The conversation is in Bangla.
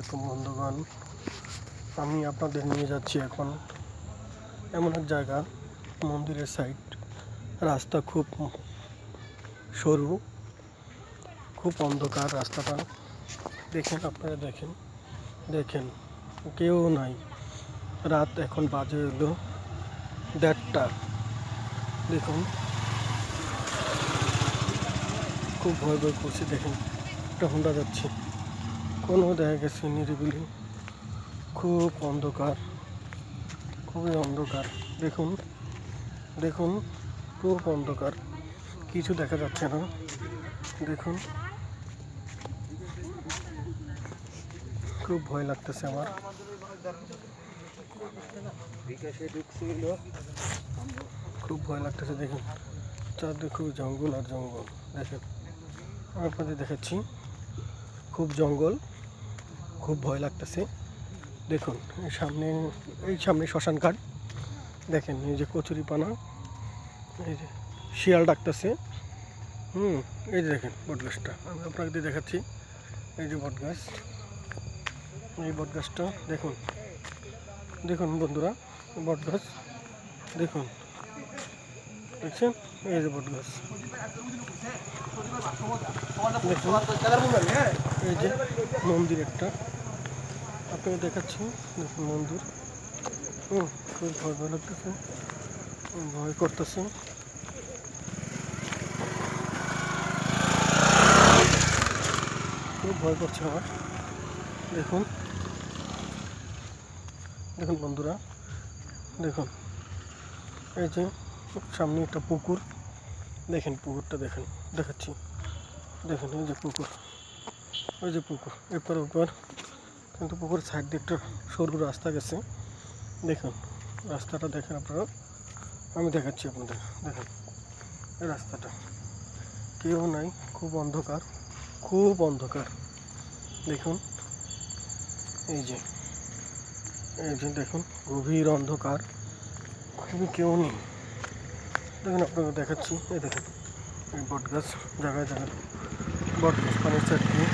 আলাইকুম বন্ধুগণ, আমি আপনাদের নিয়ে যাচ্ছি এখন এমন এক জায়গা, মন্দিরের সাইড। রাস্তা খুব সরু, খুব অন্ধকার রাস্তাটা। আপনারা দেখেন কেউ নাই। রাত এখন বাজে হলো 1:30। দেখুন, খুব ভয় করছি। দেখেন, একটা হুন্ডা যাচ্ছে, কোনো দেখা গেছে নিরিবিলি, খুব অন্ধকার, খুবই অন্ধকার। দেখুন খুব অন্ধকার, কিছু দেখা যাচ্ছে না। দেখুন, খুব ভয় লাগতেছে আমার। খুব ভয় লাগতেছে। দেখুন, চারদিকে খুব জঙ্গল আর জঙ্গল। দেখেন, আমি আপনাদের দেখাচ্ছি, খুব জঙ্গল, খুব ভয় লাগতেছে। দেখুন, এই সামনে শ্মশান ঘাট। দেখেন, এই যে কচুরিপানা, এই যে শিয়াল ডাকতেছে। এই যে দেখেন বটগাছটা, আমি আপনাদের দেখাচ্ছি। এই যে বটগাছ, এই বটগাছটা দেখুন বন্ধুরা, বটগাছ দেখছেন? এই যে বটগাছ, এই যে মন্দির একটা আপনাকে দেখাচ্ছি। দেখুন মন্দির, খুব ভয় লাগতেছে, ভয় করতেছে। খুব ভয় করছে আমার। দেখুন বন্ধুরা, দেখুন এই যে সামনে একটা পুকুর। দেখেন পুকুরটা, দেখাচ্ছি। দেখেন এই যে পুকুর, ওই যে পুকুর, এরপর ওপর। কিন্তু পুকুরের সাইড দিয়ে একটা সরু রাস্তা গেছে। দেখুন রাস্তাটা, দেখেন আপনারা, আমি দেখাচ্ছি আপনাদের। দেখেন এই রাস্তাটা, কেউ নাই, খুব অন্ধকার, খুব অন্ধকার। দেখুন এই যে দেখুন, গভীর অন্ধকার, খুবই কেউ নেই। দেখুন আপনাকে দেখাচ্ছি, এই দেখেন এই বটগাছ, জায়গায় জায়গায় বটগাছ, পানির চাটনি।